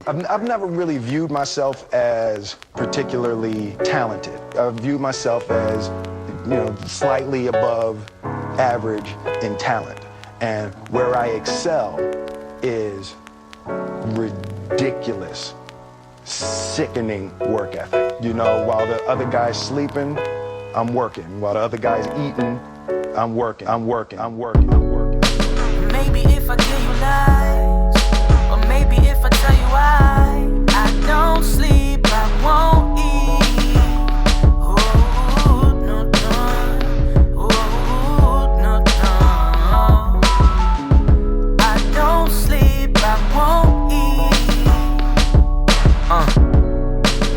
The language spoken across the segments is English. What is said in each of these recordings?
I've never really viewed myself as particularly talented. I view myself as, slightly above average in talent. And where I excel is ridiculous, sickening work ethic. While the other guy's sleeping, I'm working. While the other guy's eating, I'm working. Maybe if I tell you lies, or maybe if I tell you why I don't sleep, I won't eat. Oh, no, no. Oh, no, no. I don't sleep, I won't eat.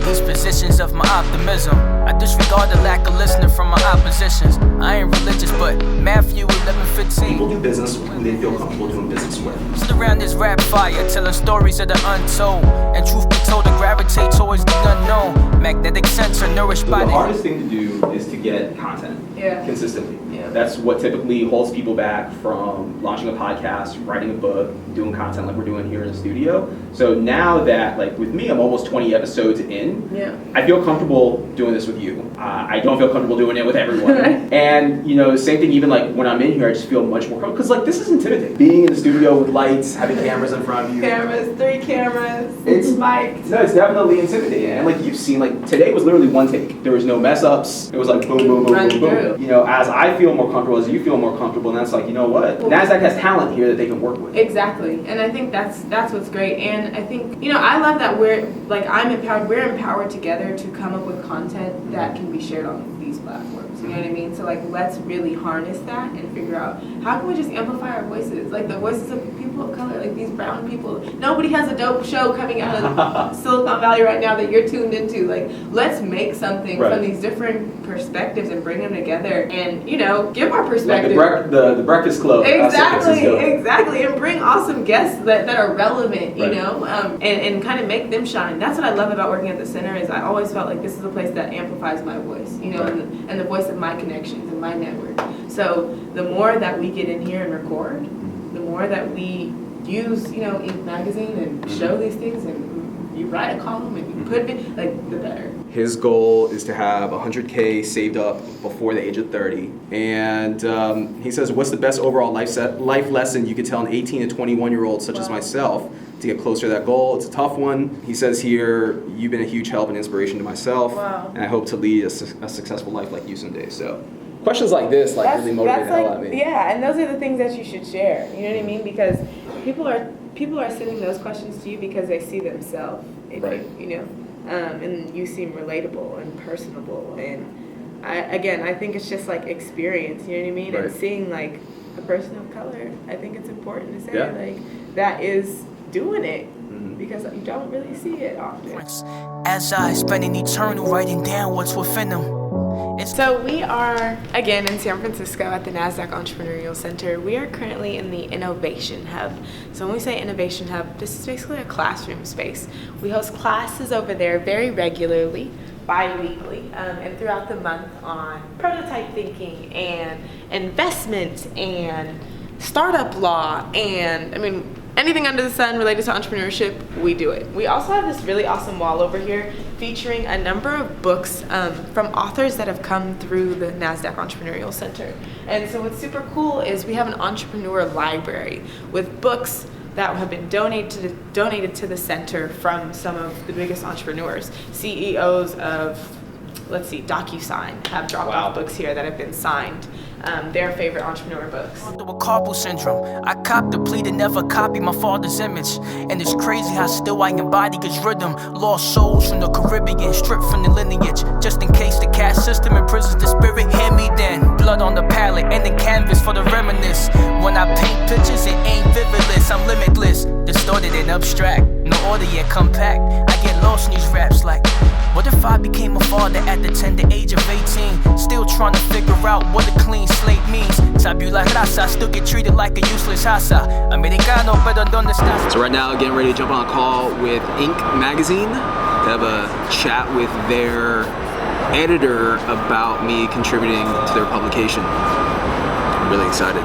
These positions of my optimism, I disregard the lack of listening from my oppositions. I ain't religious, but Matthew 11:15. People do business who they feel comfortable doing business with. Just around this rap fire, telling stories of the untold. And truth be told, to gravitate towards the unknown. Magnetic sensor nourished by The hardest thing to do is to get content consistently. Yeah. That's what typically holds people back from launching a podcast, writing a book, doing content like we're doing here in the studio. So now that, like with me, I'm almost 20 episodes in, I feel comfortable doing this with you. I don't feel comfortable doing it with everyone. And, same thing even like when I'm in here, I just feel much more comfortable. Because like this is intimidating. Being in the studio with lights, having cameras in front of you. 3 cameras, It's mic'd. No, it's definitely intimidating. And like you've seen, like today was literally one take. There was no mess ups. It was like boom, boom, boom, Run boom, boom. through. As I feel more comfortable, as you feel more comfortable, and that's like, what? NASDAQ has talent here that they can work with. Exactly, and I think that's what's great. And I think, I love that we're empowered together to come up with content that can be shared on these platforms. You know what I mean? So like, let's really harness that and figure out how can we just amplify our voices, like the voices of people of color, like these brown people. Nobody has a dope show coming out of Silicon Valley right now that you're tuned into. Like, let's make something from these different perspectives and bring them together, and give our perspective. Like the Breakfast Club. Exactly, and bring awesome guests that are relevant, and kind of make them shine. That's what I love about working at the center. Is I always felt like this is a place that amplifies my voice, and the voice of my connections and my network. So the more that we get in here and record, the more that we use, Inc. magazine and show these things, and you write a column and you put it, the better. His goal is to have 100K saved up before the age of 30. And he says, what's the best overall life lesson you could tell an 18 to 21-year-old such as myself to get closer to that goal? It's a tough one. He says here, you've been a huge help and inspiration to myself. Wow. And I hope to lead a successful life like you someday. So questions like this really motivate the hell out of me. Yeah, and those are the things that you should share. You know what I mean? Because people are sending those questions to you because they see themselves in you, and you seem relatable and personable. And I think it's just like experience. You know what I mean? And seeing like a person of color, I think it's important to say like that is doing it. Because you don't really see it often. As I spend an eternal writing down what's within them. So we are, again, in San Francisco at the NASDAQ Entrepreneurial Center. We are currently in the Innovation Hub. So when we say Innovation Hub, this is basically a classroom space. We host classes over there very regularly, bi-weekly, and throughout the month on prototype thinking and investment and startup law and, anything under the sun related to entrepreneurship, we do it. We also have this really awesome wall over here featuring a number of books from authors that have come through the NASDAQ Entrepreneurial Center. And so what's super cool is we have an entrepreneur library with books that have been donated to the center from some of the biggest entrepreneurs. CEOs of, DocuSign have dropped off books here that have been signed. Their favorite entrepreneur books. With carpal syndrome, I copped the plea to never copy my father's image. And it's crazy how still I embody his rhythm. Lost souls from the Caribbean, stripped from the lineage. Just in case the caste system imprisons the spirit, hear me then. Blood on the palette and the canvas for the reminisce. When I paint pictures, it ain't vividless, I'm limitless. Distorted and abstract, no order yet compact. I get lost in these raps like, what if I became a father at the tender age of 18? Still trying to figure out what a clean slate means. Tabula rasa, still get treated like a useless hasa. Americano, pero donde estás? So right now, getting ready to jump on a call with Inc. magazine to have a chat with their editor about me contributing to their publication. I'm really excited.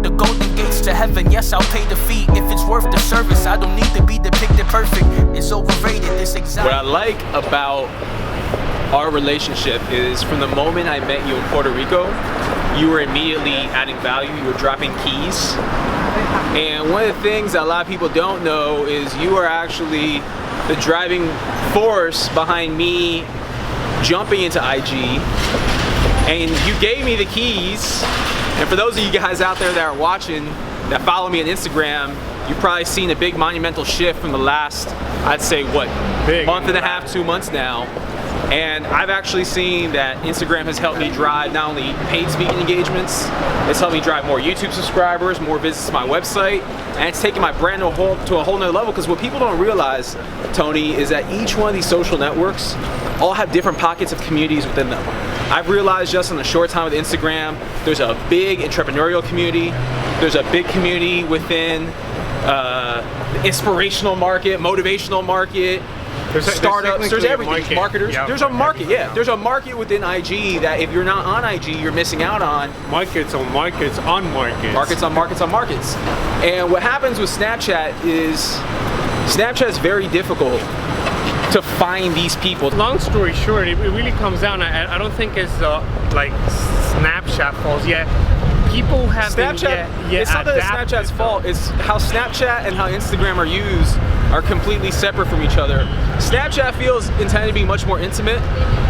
The golden gates to to heaven, yes, I'll pay the fee if it's worth the service. I don't need to be depicted perfect. It's overrated, this What I like about our relationship is from the moment I met you in Puerto Rico, you were immediately adding value, you were dropping keys. And one of the things that a lot of people don't know is you are actually the driving force behind me jumping into IG. And you gave me the keys. And for those of you guys out there that are watching, that follow me on Instagram, you've probably seen a big monumental shift from the last, I'd say, month and a half, 2 months now. And I've actually seen that Instagram has helped me drive not only paid speaking engagements, it's helped me drive more YouTube subscribers, more visits to my website, and it's taken my brand to a whole nother level. Because what people don't realize, Tony, is that each one of these social networks all have different pockets of communities within them. I've realized just in the short time with Instagram, there's a big entrepreneurial community, there's a big community within the inspirational market, motivational market, startups, there's everything, marketers, there's a market, there's a market within IG that if you're not on IG, you're missing out on. Markets on markets on markets. Markets on markets on markets. And what happens with Snapchat is, Snapchat is very difficult to find these people. Long story short, it really comes down, I don't think it's like Snapchat faults. People have Snapchat, it's not that it's Snapchat's fault, it's how Snapchat and how Instagram are used are completely separate from each other. Snapchat feels intended to be much more intimate.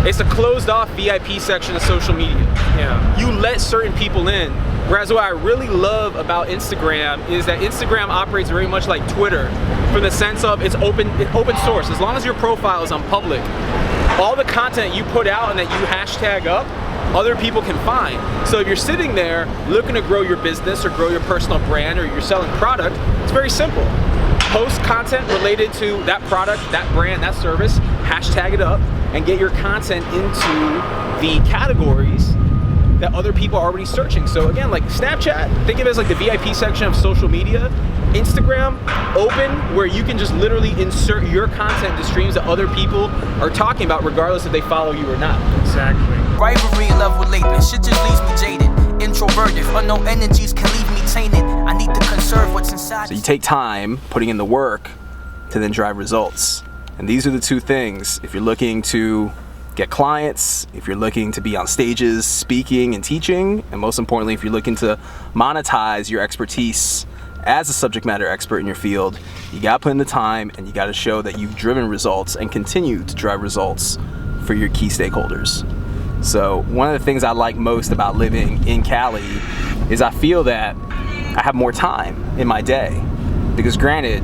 It's a closed off VIP section of social media. You let certain people in. Whereas what I really love about Instagram is that Instagram operates very much like Twitter, from the sense of it's open source. As long as your profile is on public, all the content you put out and that you hashtag up, other people can find. So if you're sitting there looking to grow your business or grow your personal brand, or you're selling product, it's very simple. Post content related to that product, that brand, that service, hashtag it up, and get your content into the categories that other people are already searching. So again, like Snapchat, think of it as like the VIP section of social media. Instagram, open, where you can just literally insert your content to streams that other people are talking about, regardless if they follow you or not. Exactly. rivalry level lateness, shit just leaves me jaded. Introverted, unknown energies can leave me tainted. I need to conserve what's inside. So you take time putting in the work to then drive results. And these are the two things. If you're looking to get clients, if you're looking to be on stages speaking and teaching, and most importantly, if you're looking to monetize your expertise as a subject matter expert in your field, you gotta put in the time and you gotta show that you've driven results and continue to drive results for your key stakeholders. So one of the things I like most about living in Cali is I feel that I have more time in my day. Because granted,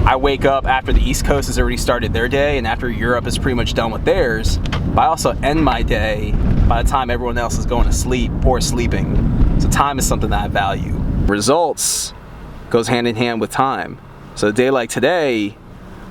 I wake up after the East Coast has already started their day and after Europe is pretty much done with theirs, but I also end my day by the time everyone else is going to sleep or sleeping. So time is something that I value. Results goes hand in hand with time. So a day like today,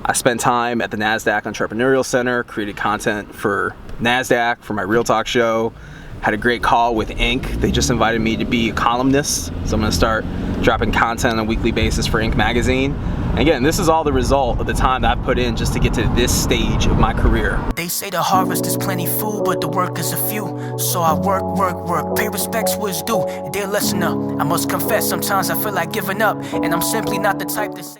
I spent time at the NASDAQ Entrepreneurial Center, created content for NASDAQ, for my Real Talk show, had a great call with Inc. They just invited me to be a columnist, so I'm gonna start dropping content on a weekly basis for Inc. magazine. And again, this is all the result of the time that I've put in just to get to this stage of my career. They say the harvest is plenty food, but the work is a few. So I work, pay respects where it's due. Dear listener, I must confess, sometimes I feel like giving up, and I'm simply not the type to say